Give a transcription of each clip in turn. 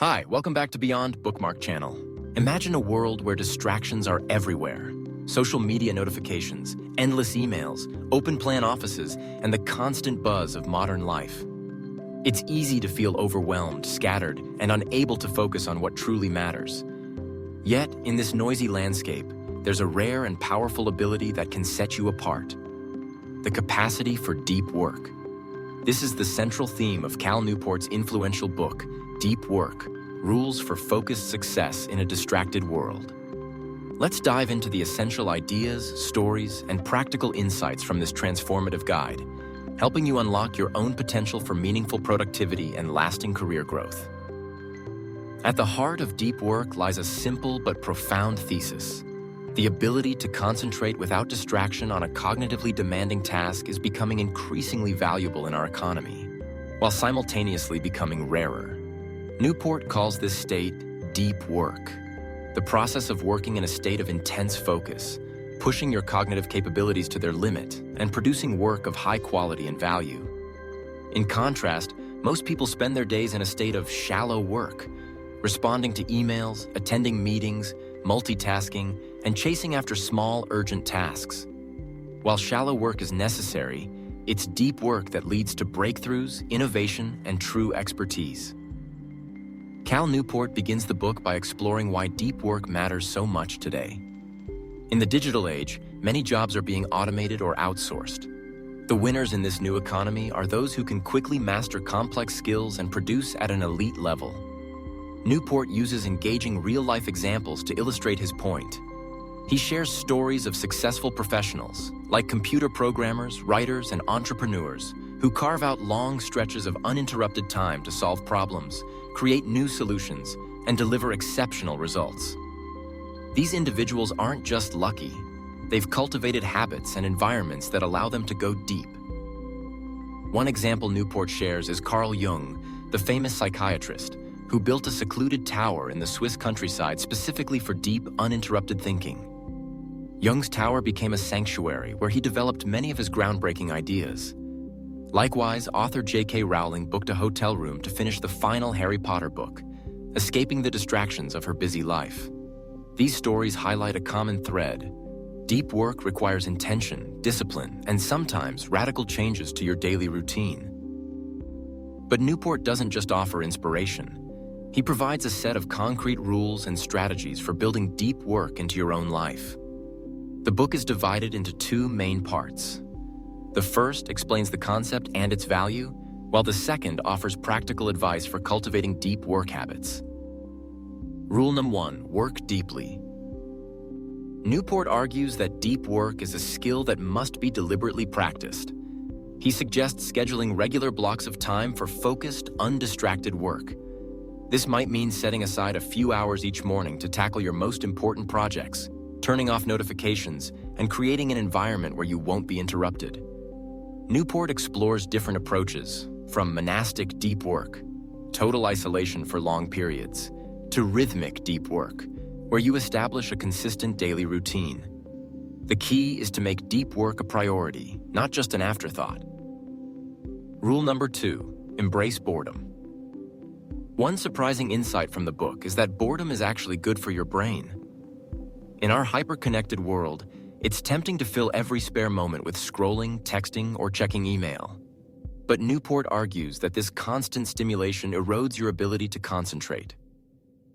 Hi, welcome back to Beyond Bookmark Channel. Imagine a world where distractions are everywhere. Social media notifications, endless emails, open plan offices, and the constant buzz of modern life. It's easy to feel overwhelmed, scattered, and unable to focus on what truly matters. Yet, in this noisy landscape, there's a rare and powerful ability that can set you apart: the capacity for deep work. This is the central theme of Cal Newport's influential book, Deep Work: Rules for Focused Success in a Distracted World. Let's dive into the essential ideas, stories, and practical insights from this transformative guide, helping you unlock your own potential for meaningful productivity and lasting career growth. At the heart of deep work lies a simple but profound thesis. The ability to concentrate without distraction on a cognitively demanding task is becoming increasingly valuable in our economy, while simultaneously becoming rarer. Newport calls this state deep work, the process of working in a state of intense focus, pushing your cognitive capabilities to their limit, and producing work of high quality and value. In contrast, most people spend their days in a state of shallow work, responding to emails, attending meetings, multitasking, and chasing after small, urgent tasks. While shallow work is necessary, it's deep work that leads to breakthroughs, innovation, and true expertise. Cal Newport begins the book by exploring why deep work matters so much today. In the digital age, many jobs are being automated or outsourced. The winners in this new economy are those who can quickly master complex skills and produce at an elite level. Newport uses engaging real-life examples to illustrate his point. He shares stories of successful professionals, like computer programmers, writers, and entrepreneurs, who carve out long stretches of uninterrupted time to solve problems, create new solutions, and deliver exceptional results. These individuals aren't just lucky. They've cultivated habits and environments that allow them to go deep. One example Newport shares is Carl Jung, the famous psychiatrist, who built a secluded tower in the Swiss countryside specifically for deep, uninterrupted thinking. Jung's tower became a sanctuary where he developed many of his groundbreaking ideas. Likewise, author J.K. Rowling booked a hotel room to finish the final Harry Potter book, escaping the distractions of her busy life. These stories highlight a common thread. Deep work requires intention, discipline, and sometimes radical changes to your daily routine. But Newport doesn't just offer inspiration. He provides a set of concrete rules and strategies for building deep work into your own life. The book is divided into two main parts. The first explains the concept and its value, while the second offers practical advice for cultivating deep work habits. Rule number 1: work deeply. Newport argues that deep work is a skill that must be deliberately practiced. He suggests scheduling regular blocks of time for focused, undistracted work. This might mean setting aside a few hours each morning to tackle your most important projects, turning off notifications, and creating an environment where you won't be interrupted. Newport explores different approaches, from monastic deep work, total isolation for long periods, to rhythmic deep work, where you establish a consistent daily routine. The key is to make deep work a priority, not just an afterthought. Rule number 2: embrace boredom. One surprising insight from the book is that boredom is actually good for your brain. In our hyper-connected world, it's tempting to fill every spare moment with scrolling, texting, or checking email. But Newport argues that this constant stimulation erodes your ability to concentrate.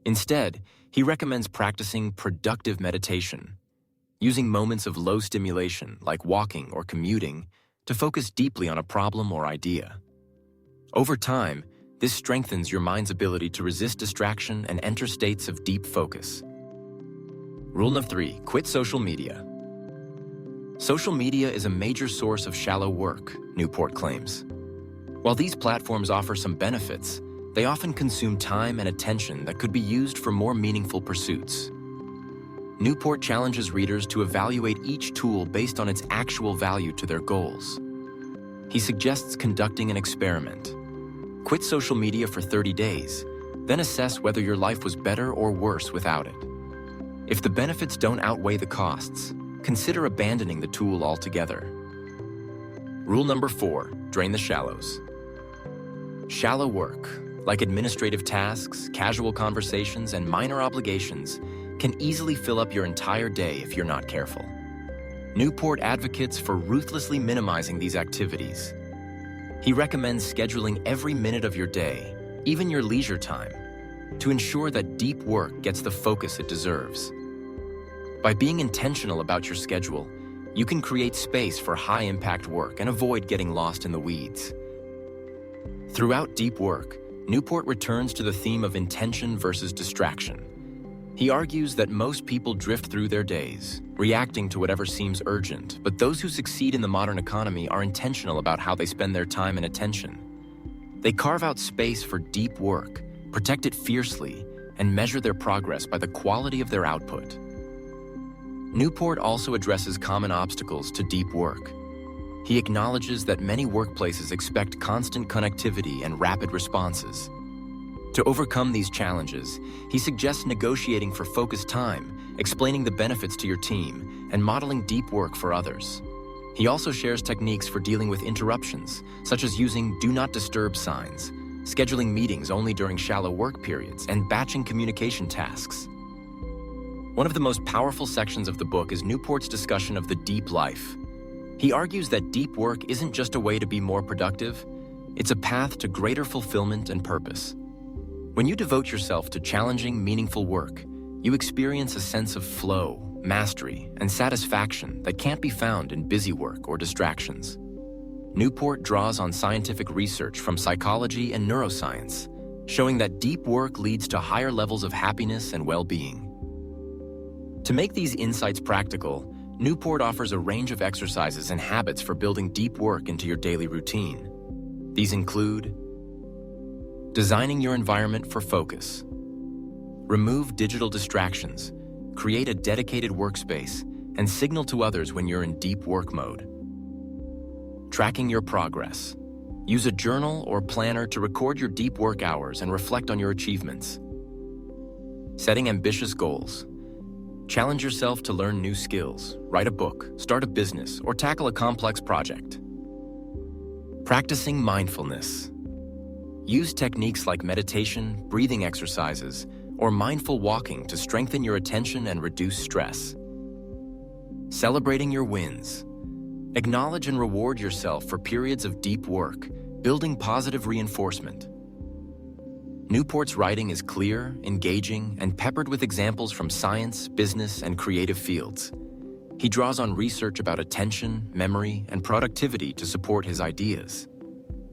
Instead, he recommends practicing productive meditation, using moments of low stimulation, like walking or commuting, to focus deeply on a problem or idea. Over time, this strengthens your mind's ability to resist distraction and enter states of deep focus. Rule number 3: quit social media. Social media is a major source of shallow work, Newport claims. While these platforms offer some benefits, they often consume time and attention that could be used for more meaningful pursuits. Newport challenges readers to evaluate each tool based on its actual value to their goals. He suggests conducting an experiment. Quit social media for 30 days, then assess whether your life was better or worse without it. If the benefits don't outweigh the costs, consider abandoning the tool altogether. Rule number 4: drain the shallows. Shallow work, like administrative tasks, casual conversations, and minor obligations, can easily fill up your entire day if you're not careful. Newport advocates for ruthlessly minimizing these activities. He recommends scheduling every minute of your day, even your leisure time, to ensure that deep work gets the focus it deserves. By being intentional about your schedule, you can create space for high-impact work and avoid getting lost in the weeds. Throughout deep work, Newport returns to the theme of intention versus distraction. He argues that most people drift through their days, reacting to whatever seems urgent, but those who succeed in the modern economy are intentional about how they spend their time and attention. They carve out space for deep work, protect it fiercely, and measure their progress by the quality of their output. Newport also addresses common obstacles to deep work. He acknowledges that many workplaces expect constant connectivity and rapid responses. To overcome these challenges, he suggests negotiating for focused time, explaining the benefits to your team, and modeling deep work for others. He also shares techniques for dealing with interruptions, such as using do not disturb signs, scheduling meetings only during shallow work periods, and batching communication tasks. One of the most powerful sections of the book is Newport's discussion of the deep life. He argues that deep work isn't just a way to be more productive, it's a path to greater fulfillment and purpose. When you devote yourself to challenging, meaningful work, you experience a sense of flow, mastery, and satisfaction that can't be found in busy work or distractions. Newport draws on scientific research from psychology and neuroscience, showing that deep work leads to higher levels of happiness and well-being. To make these insights practical, Newport offers a range of exercises and habits for building deep work into your daily routine. These include designing your environment for focus. Remove digital distractions, create a dedicated workspace, and signal to others when you're in deep work mode. Tracking your progress. Use a journal or planner to record your deep work hours and reflect on your achievements. Setting ambitious goals. Challenge yourself to learn new skills, write a book, start a business, or tackle a complex project. Practicing mindfulness. Use techniques like meditation, breathing exercises, or mindful walking to strengthen your attention and reduce stress. Celebrating your wins. Acknowledge and reward yourself for periods of deep work, building positive reinforcement. Newport's writing is clear, engaging, and peppered with examples from science, business, and creative fields. He draws on research about attention, memory, and productivity to support his ideas.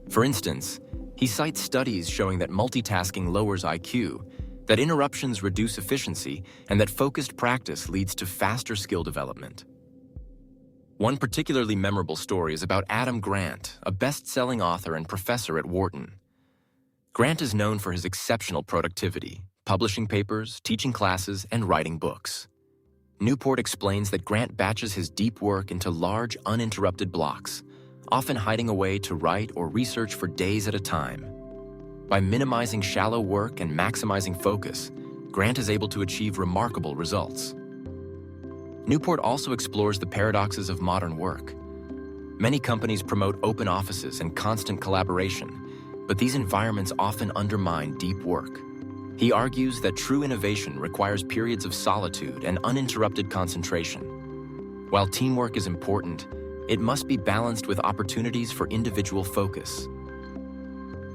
For instance, he cites studies showing that multitasking lowers IQ, that interruptions reduce efficiency, and that focused practice leads to faster skill development. One particularly memorable story is about Adam Grant, a best-selling author and professor at Wharton. Grant is known for his exceptional productivity, publishing papers, teaching classes, and writing books. Newport explains that Grant batches his deep work into large, uninterrupted blocks, often hiding away to write or research for days at a time. By minimizing shallow work and maximizing focus, Grant is able to achieve remarkable results. Newport also explores the paradoxes of modern work. Many companies promote open offices and constant collaboration, but these environments often undermine deep work. He argues that true innovation requires periods of solitude and uninterrupted concentration. While teamwork is important, it must be balanced with opportunities for individual focus.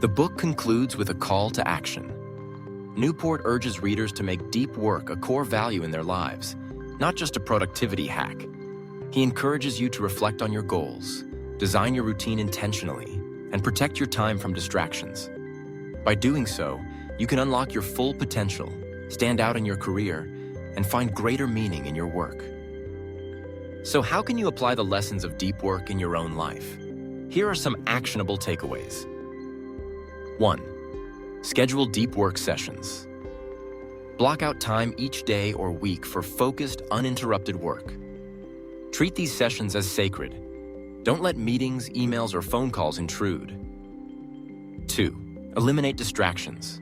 The book concludes with a call to action. Newport urges readers to make deep work a core value in their lives, not just a productivity hack. He encourages you to reflect on your goals, design your routine intentionally, and protect your time from distractions. By doing so, you can unlock your full potential, stand out in your career, and find greater meaning in your work. So how can you apply the lessons of deep work in your own life? Here are some actionable takeaways. 1. Schedule deep work sessions. Block out time each day or week for focused, uninterrupted work. Treat these sessions as sacred. Don't let meetings, emails, or phone calls intrude. 2. Eliminate distractions.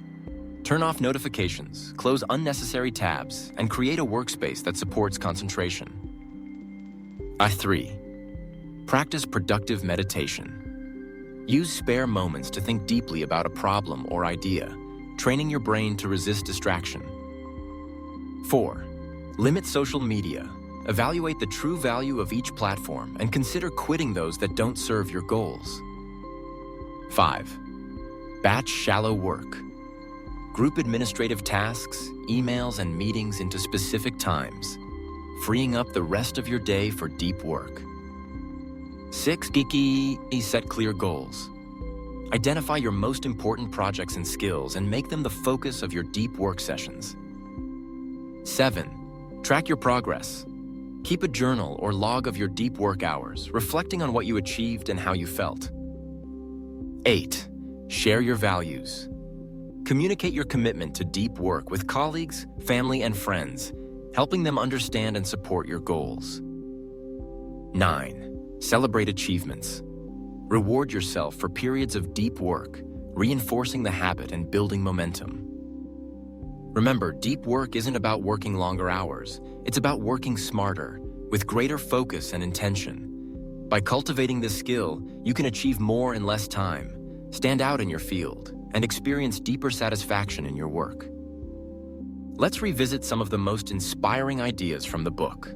Turn off notifications, close unnecessary tabs, and create a workspace that supports concentration. 3. Practice productive meditation. Use spare moments to think deeply about a problem or idea, training your brain to resist distraction. 4. Limit social media. Evaluate the true value of each platform and consider quitting those that don't serve your goals. 5. Batch shallow work. Group administrative tasks, emails, and meetings into specific times, freeing up the rest of your day for deep work. 6. Set clear goals. Identify your most important projects and skills and make them the focus of your deep work sessions. 7. Track your progress. Keep a journal or log of your deep work hours, reflecting on what you achieved and how you felt. 8. Share your values. Communicate your commitment to deep work with colleagues, family, and friends, helping them understand and support your goals. 9. Celebrate achievements. Reward yourself for periods of deep work, reinforcing the habit and building momentum. Remember, deep work isn't about working longer hours. It's about working smarter, with greater focus and intention. By cultivating this skill, you can achieve more in less time, stand out in your field, and experience deeper satisfaction in your work. Let's revisit some of the most inspiring ideas from the book.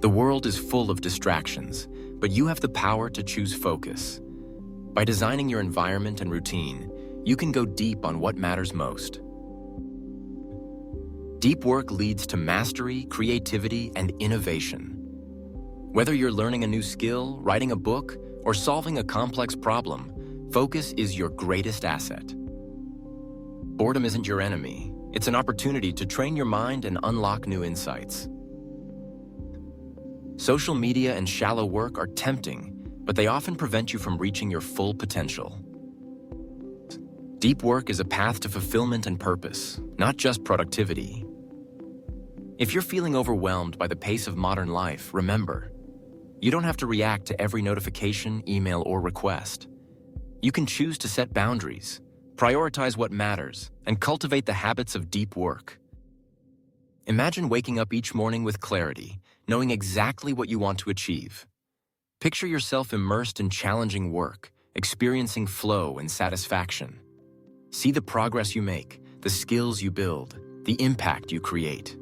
The world is full of distractions, but you have the power to choose focus. By designing your environment and routine, you can go deep on what matters most. Deep work leads to mastery, creativity, and innovation. Whether you're learning a new skill, writing a book, or solving a complex problem, focus is your greatest asset. Boredom isn't your enemy. It's an opportunity to train your mind and unlock new insights. Social media and shallow work are tempting, but they often prevent you from reaching your full potential. Deep work is a path to fulfillment and purpose, not just productivity. If you're feeling overwhelmed by the pace of modern life, remember, you don't have to react to every notification, email, or request. You can choose to set boundaries, prioritize what matters, and cultivate the habits of deep work. Imagine waking up each morning with clarity, knowing exactly what you want to achieve. Picture yourself immersed in challenging work, experiencing flow and satisfaction. See the progress you make, the skills you build, the impact you create.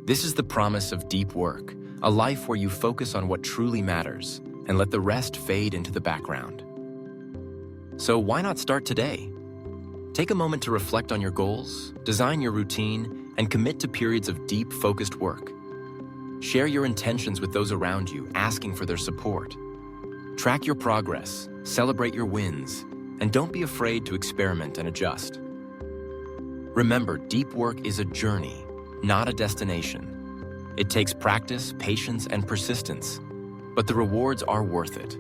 This is the promise of deep work, a life where you focus on what truly matters and let the rest fade into the background. So why not start today? Take a moment to reflect on your goals, design your routine, and commit to periods of deep, focused work. Share your intentions with those around you, asking for their support. Track your progress, celebrate your wins, and don't be afraid to experiment and adjust. Remember, deep work is a journey, not a destination. It takes practice, patience, and persistence, but the rewards are worth it.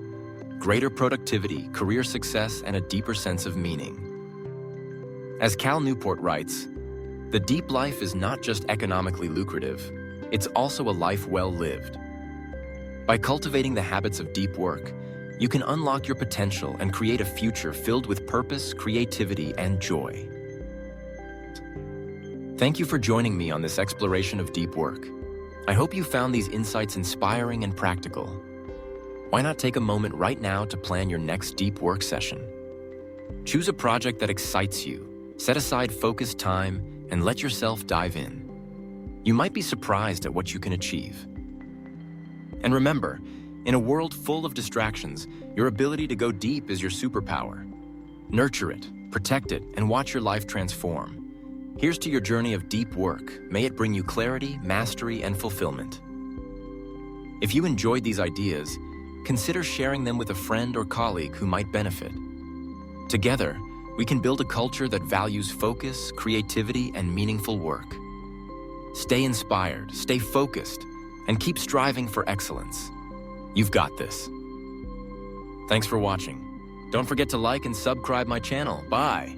Greater productivity, career success, and a deeper sense of meaning. As Cal Newport writes, the deep life is not just economically lucrative, it's also a life well lived. By cultivating the habits of deep work, you can unlock your potential and create a future filled with purpose, creativity, and joy. Thank you for joining me on this exploration of deep work. I hope you found these insights inspiring and practical. Why not take a moment right now to plan your next deep work session? Choose a project that excites you, set aside focused time, and let yourself dive in. You might be surprised at what you can achieve. And remember, in a world full of distractions, your ability to go deep is your superpower. Nurture it, protect it, and watch your life transform. Here's to your journey of deep work. May it bring you clarity, mastery, and fulfillment. If you enjoyed these ideas, consider sharing them with a friend or colleague who might benefit. Together, we can build a culture that values focus, creativity, and meaningful work. Stay inspired, stay focused, and keep striving for excellence. You've got this. Thanks for watching. Don't forget to like and subscribe my channel. Bye.